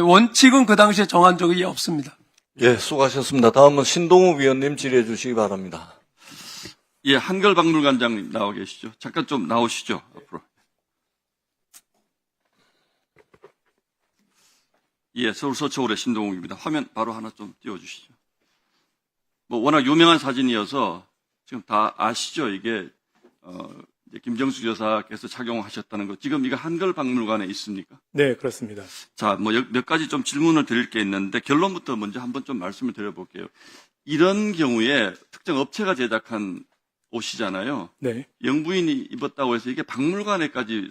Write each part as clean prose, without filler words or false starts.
원칙은 그 당시에 정한 적이 없습니다. 예, 수고하셨습니다. 다음은 신동욱 위원님 질의해 주시기 바랍니다. 예, 한글박물관장님 나와 계시죠? 잠깐 좀 나오시죠, 앞으로. 예, 서울 서초울의 신동욱입니다. 화면 바로 하나 좀 띄워주시죠. 뭐, 워낙 유명한 사진이어서 지금 다 아시죠? 이게, 이제 김정숙 여사께서 착용하셨다는 거. 지금 이거 한글박물관에 있습니까? 네, 그렇습니다. 자, 뭐, 몇 가지 좀 질문을 드릴 게 있는데, 결론부터 먼저 한번 좀 말씀을 드려볼게요. 이런 경우에 특정 업체가 제작한 옷이잖아요. 네. 영부인이 입었다고 해서 이게 박물관에까지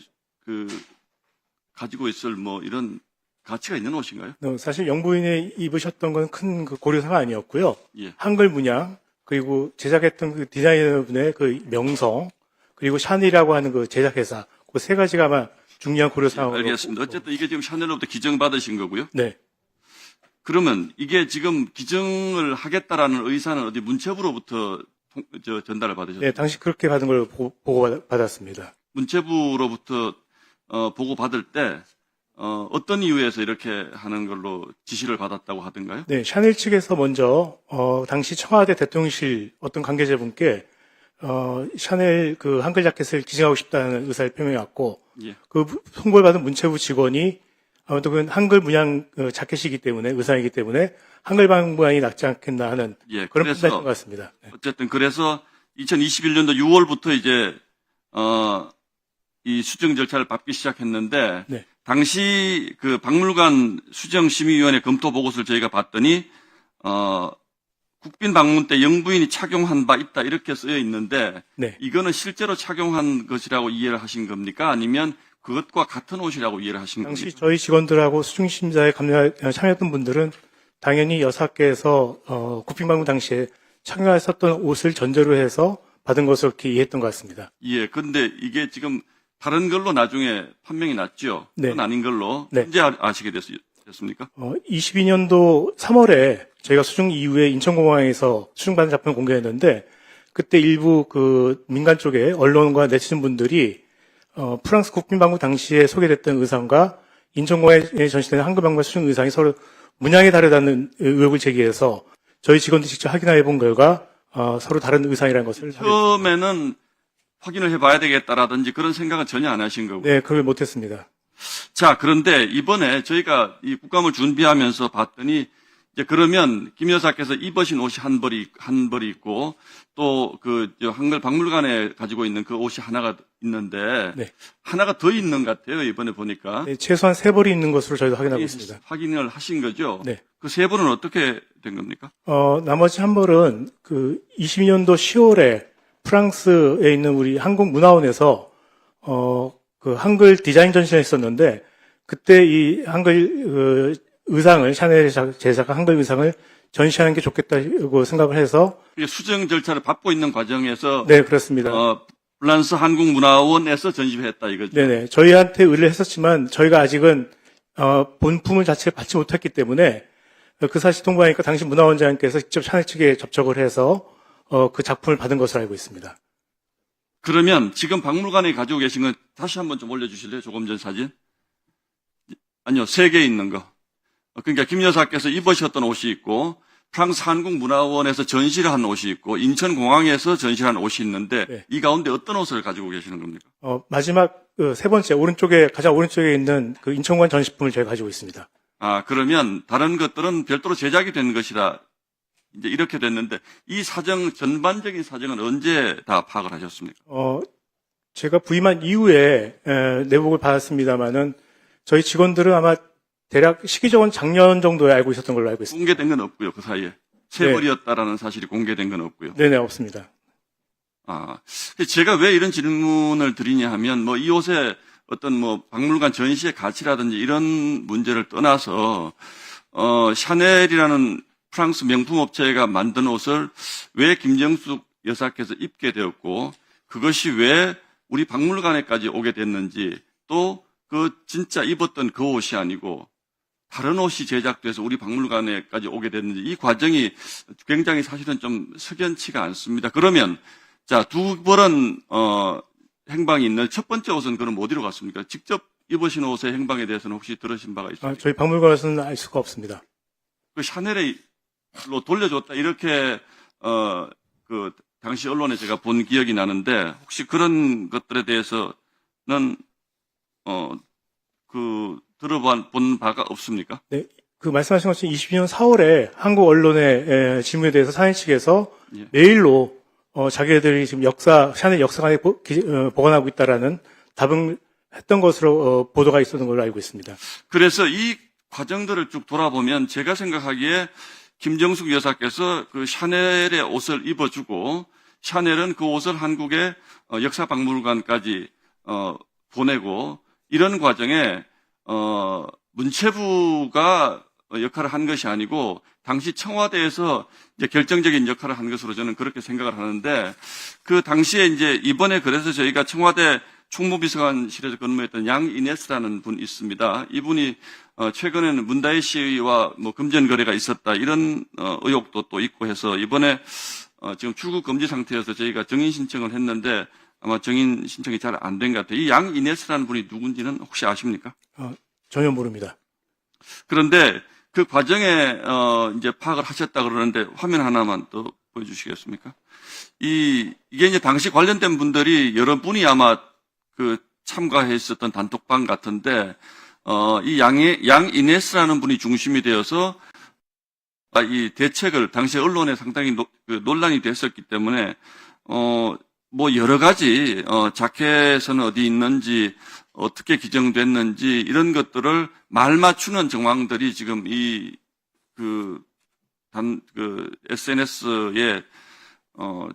가지고 있을 뭐 이런 가치가 있는 옷인가요? 사실 영부인이 입으셨던 건 큰 고려사가 아니었고요. 예. 한글 문양, 그리고 제작했던 그 디자이너분의 그 명성, 그리고 샤넬이라고 하는 그 제작회사, 그 세 가지가 아마 중요한 고려사항으로. 알겠습니다. 어쨌든 이게 지금 샤넬로부터 기증받으신 거고요. 네. 그러면 이게 지금 기증을 하겠다라는 의사는 어디 문체부로부터 전달을 받으셨어요? 네, 당시 그렇게 받은 걸 보고받았습니다. 문체부로부터 보고받을 때 어떤 이유에서 이렇게 하는 걸로 지시를 받았다고 하던가요? 네, 샤넬 측에서 먼저, 당시 청와대 대통령실 어떤 관계자분께, 샤넬 그 한글 자켓을 기증하고 싶다는 의사를 표명해왔고, 예. 그 송고를 받은 문체부 직원이 아무튼 그 한글 문양 자켓이기 때문에, 의상이기 때문에 한글 박물관이 낫지 않겠나 하는 예, 그런 그래서 판단인 것 같습니다. 네. 어쨌든 그래서 2021년도 6월부터 이제 이 수정 절차를 밟기 시작했는데 네. 당시 그 박물관 수정심의위원회 검토 보고서를 저희가 봤더니 국빈 방문 때 영부인이 착용한 바 있다 이렇게 쓰여 있는데 네. 이거는 실제로 착용한 것이라고 이해를 하신 겁니까? 아니면 그것과 같은 옷이라고 이해를 하신 겁니까? 당시 저희 직원들하고 수중심사에 참여했던 분들은 당연히 여사께서 국빈방문 당시에 착용하셨던 옷을 전제로 해서 받은 것으로 이렇게 이해했던 것 같습니다. 예, 근데 이게 지금 다른 걸로 나중에 판명이 났죠? 네. 그건 아닌 걸로. 네. 언제 아시게 됐습니까? 22년도 3월에 저희가 수중 이후에 인천공항에서 수중받은 작품을 공개했는데 그때 일부 그 민간 쪽에 언론과 네티즌 분들이 프랑스 국빈방문 당시에 소개됐던 의상과 인천공항에 전시된 한글방문 수중 의상이 서로 문양이 다르다는 의혹을 제기해서 저희 직원들이 직접 확인해 본 결과 서로 다른 의상이라는 것을 처음에는 확인을 해봐야 되겠다라든지 그런 생각은 전혀 안 하신 거고. 네, 그걸 못했습니다. 자, 그런데 이번에 저희가 이 국감을 준비하면서 봤더니 이제 그러면 김 여사께서 입으신 옷이 한 벌이 있고 또 그 한글 박물관에 가지고 있는 그 옷이 하나가 있는데 네. 하나가 더 있는 것 같아요. 이번에 보니까. 네, 최소한 3벌이 있는 것으로 저희도 확인하고 있습니다. 확인을 하신 거죠? 네. 그 세 벌은 어떻게 된 겁니까? 나머지 한 벌은 그 22년도 10월에 프랑스에 있는 우리 한국문화원에서 그 한글 디자인 전시가 있었는데 그때 이 한글 의상을 샤넬 제작한 한글 의상을 전시하는 게 좋겠다고 생각을 해서 수정 절차를 밟고 있는 과정에서 네, 그렇습니다. 프랑스 한국문화원에서 전시했다 이거죠. 네네. 저희한테 의뢰를 했었지만 저희가 아직은 본품을 자체를 받지 못했기 때문에 그 사실 통보하니까 당시 문화원장님께서 직접 샤넬 측에 접촉을 해서 그 작품을 받은 것으로 알고 있습니다. 그러면 지금 박물관에 가지고 계신 건 다시 한번 좀 올려주실래요? 조금 전 사진. 아니요, 3개 있는 거. 그러니까 김 여사께서 입으셨던 옷이 있고 프랑스 한국문화원에서 전시를 한 옷이 있고 인천공항에서 전시를 한 옷이 있는데 네. 이 가운데 어떤 옷을 가지고 계시는 겁니까? 마지막 세 번째 가장 오른쪽에 있는 그 인천관 전시품을 저희가 가지고 있습니다. 그러면 다른 것들은 별도로 제작이 된 것이라 이제 이렇게 됐는데 이 사정 전반적인 사정은 언제 다 파악을 하셨습니까? 제가 부임한 이후에 내복을 받았습니다만은 저희 직원들은 아마 대략 시기적으로 작년 정도에 알고 있었던 걸로 알고 있습니다. 공개된 건 없고요. 그 사이에 세 네. 벌이었다라는 사실이 공개된 건 없고요. 네네, 없습니다. 제가 왜 이런 질문을 드리냐 하면 뭐 이 옷의 어떤 뭐 박물관 전시의 가치라든지 이런 문제를 떠나서 샤넬이라는 프랑스 명품 업체가 만든 옷을 왜 김정숙 여사께서 입게 되었고 그것이 왜 우리 박물관에까지 오게 됐는지 또 그 진짜 입었던 그 옷이 아니고 다른 옷이 제작돼서 우리 박물관에까지 오게 됐는지 이 과정이 굉장히 사실은 좀 석연치가 않습니다. 그러면 자, 두 벌은 행방이 있는 첫 번째 옷은 그럼 어디로 갔습니까? 직접 입으신 옷의 행방에 대해서는 혹시 들으신 바가 있습니까? 저희 박물관에서는 알 수가 없습니다. 그 샤넬로 돌려줬다 이렇게 그 당시 언론에 제가 본 기억이 나는데 혹시 그런 것들에 대해서는 그 들어본 바가 없습니까? 네, 그 말씀하신 것처럼 22년 4월에 한국 언론의 질문에 대해서 샤넬 측에서 예. 메일로 자기들이 지금 샤넬 역사관에 보관하고 있다라는 답을 했던 것으로 보도가 있었던 걸로 알고 있습니다. 그래서 이 과정들을 쭉 돌아보면 제가 생각하기에 김정숙 여사께서 그 샤넬의 옷을 입어주고 샤넬은 그 옷을 한국의 역사박물관까지 보내고 이런 과정에 문체부가 역할을 한 것이 아니고 당시 청와대에서 이제 결정적인 역할을 한 것으로 저는 그렇게 생각을 하는데 그 당시에 이제 이번에 그래서 저희가 청와대 총무비서관실에서 근무했던 양이네스라는 분이 있습니다. 이분이 최근에는 문다혜 씨와 뭐 금전 거래가 있었다 이런 의혹도 또 있고 해서 이번에 지금 출국 금지 상태여서 저희가 정인 신청을 했는데 아마 정인 신청이 잘 안 된 것 같아요. 이 양이네스라는 분이 누군지는 혹시 아십니까? 전혀 모릅니다. 그런데 그 과정에 이제 파악을 하셨다 그러는데 화면 하나만 더 보여주시겠습니까? 이게 이제 당시 관련된 분들이 여러 분이 아마 그 참가했었던 단톡방 같은데 이 양이네스라는 분이 중심이 되어서 이 대책을 당시 언론에 상당히 논란이 됐었기 때문에 뭐 여러 가지 자켓은 어디 있는지 어떻게 기정됐는지 이런 것들을 말 맞추는 정황들이 지금 그 SNS에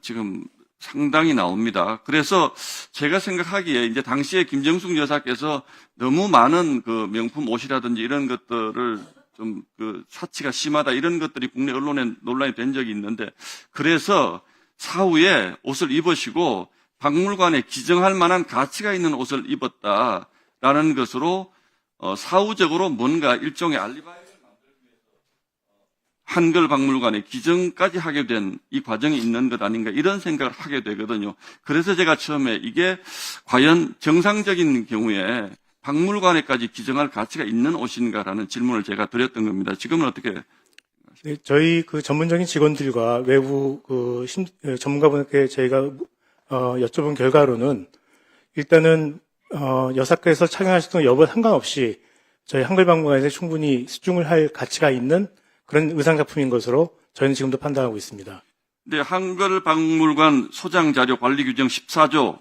지금 상당히 나옵니다. 그래서 제가 생각하기에 이제 당시에 김정숙 여사께서 너무 많은 그 명품 옷이라든지 이런 것들을 좀 그 사치가 심하다 이런 것들이 국내 언론에 논란이 된 적이 있는데 그래서 사후에 옷을 입으시고 박물관에 기증할 만한 가치가 있는 옷을 입었다라는 것으로 사후적으로 뭔가 일종의 알리바이를 만들기 위해서 한글 박물관에 기증까지 하게 된 이 과정이 있는 것 아닌가 이런 생각을 하게 되거든요. 그래서 제가 처음에 이게 과연 정상적인 경우에 박물관에까지 기증할 가치가 있는 옷인가라는 질문을 제가 드렸던 겁니다. 지금은 어떻게? 네, 저희 그 전문적인 직원들과 외부 전문가분께 저희가 여쭤본 결과로는 일단은 여사께서 착용하셨던 여부와 상관없이 저희 한글박물관에서 충분히 수중을 할 가치가 있는 그런 의상작품인 것으로 저희는 지금도 판단하고 있습니다. 네, 한글박물관 소장자료관리규정 14조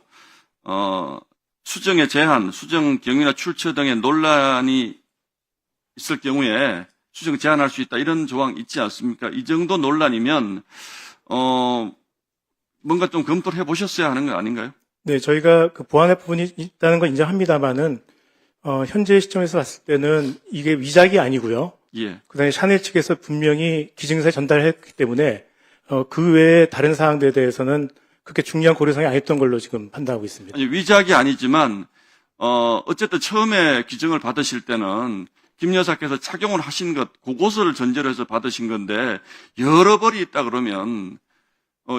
수정의 제한, 수정 경위나 출처 등의 논란이 있을 경우에 수정 제한할 수 있다 이런 조항 있지 않습니까? 이 정도 논란이면 뭔가 좀 검토를 해보셨어야 하는 거 아닌가요? 네, 저희가 그 보완할 부분이 있다는 건 인정합니다만은 현재 시점에서 봤을 때는 이게 위작이 아니고요. 예. 그다음에 샤넬 측에서 분명히 기증서에 전달했기 때문에 그 외에 다른 사항들에 대해서는 그렇게 중요한 고려사항이 아니었던 걸로 지금 판단하고 있습니다. 아니, 위작이 아니지만 어쨌든 처음에 기증을 받으실 때는 김 여사께서 착용을 하신 것 그것을 전제로 해서 받으신 건데 여러 벌이 있다 그러면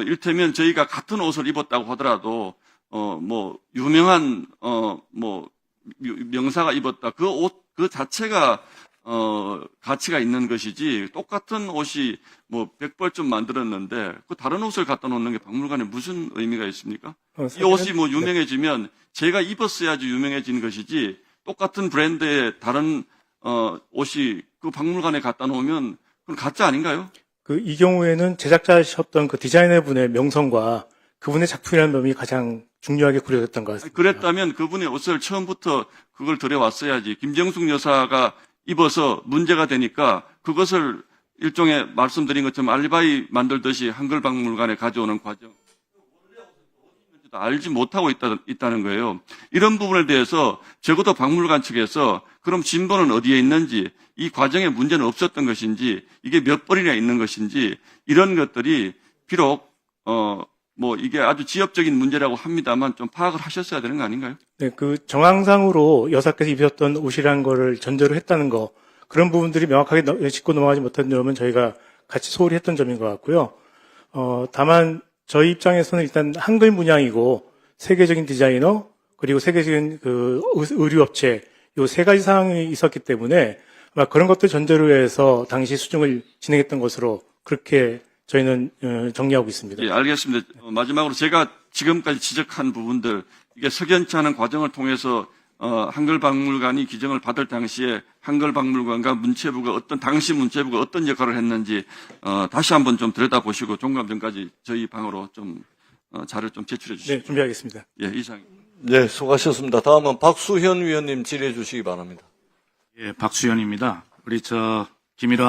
일테면 저희가 같은 옷을 입었다고 하더라도 뭐 유명한 뭐 명사가 입었다 그 옷 그 자체가 가치가 있는 것이지 똑같은 옷이 뭐 100벌 좀 만들었는데 그 다른 옷을 갖다 놓는 게 박물관에 무슨 의미가 있습니까? 이 옷이 뭐 유명해지면 제가 입었어야지 유명해진 것이지 똑같은 브랜드의 다른 옷이 그 박물관에 갖다 놓으면 그건 가짜 아닌가요? 이 경우에는 제작자셨던 그 디자이너분의 명성과 그분의 작품이라는 점이 가장 중요하게 고려됐던 것 같습니다. 그랬다면 그분의 옷을 처음부터 그걸 들여왔어야지. 김정숙 여사가 입어서 문제가 되니까 그것을 일종의 말씀드린 것처럼 알리바이 만들듯이 한글박물관에 가져오는 과정. 알지 못하고 있다는 거예요. 이런 부분에 대해서 적어도 박물관 측에서 그럼 진본은 어디에 있는지 이 과정에 문제는 없었던 것인지 이게 몇 벌이나 있는 것인지 이런 것들이 비록 뭐 이게 아주 지엽적인 문제라고 합니다만 좀 파악을 하셨어야 되는 거 아닌가요? 네, 그 정황상으로 여사께서 입으셨던 옷이라는 거를 전제로 했다는 거 그런 부분들이 명확하게 짚고 넘어가지 못한 점은 저희가 같이 소홀히 했던 점인 것 같고요. 다만 저희 입장에서는 일단 한글 문양이고 세계적인 디자이너 그리고 세계적인 그 의류업체 요 세 가지 사항이 있었기 때문에 아마 그런 것들 전제로 해서 당시 수중을 진행했던 것으로 그렇게 저희는 정리하고 있습니다. 예, 알겠습니다. 마지막으로 제가 지금까지 지적한 부분들, 이게 석연치 않은 과정을 통해서 한글박물관이 기증을 받을 당시에 한글박물관과 문체부가 당시 문체부가 어떤 역할을 했는지 다시 한번 좀 들여다보시고 종감 전까지 저희 방으로 좀 자료를 좀 제출해 주시죠. 네, 준비하겠습니다. 예, 이상. 네, 수고하셨습니다. 다음은 박수현 위원님 질의해 주시기 바랍니다. 예, 박수현입니다. 우리 김일환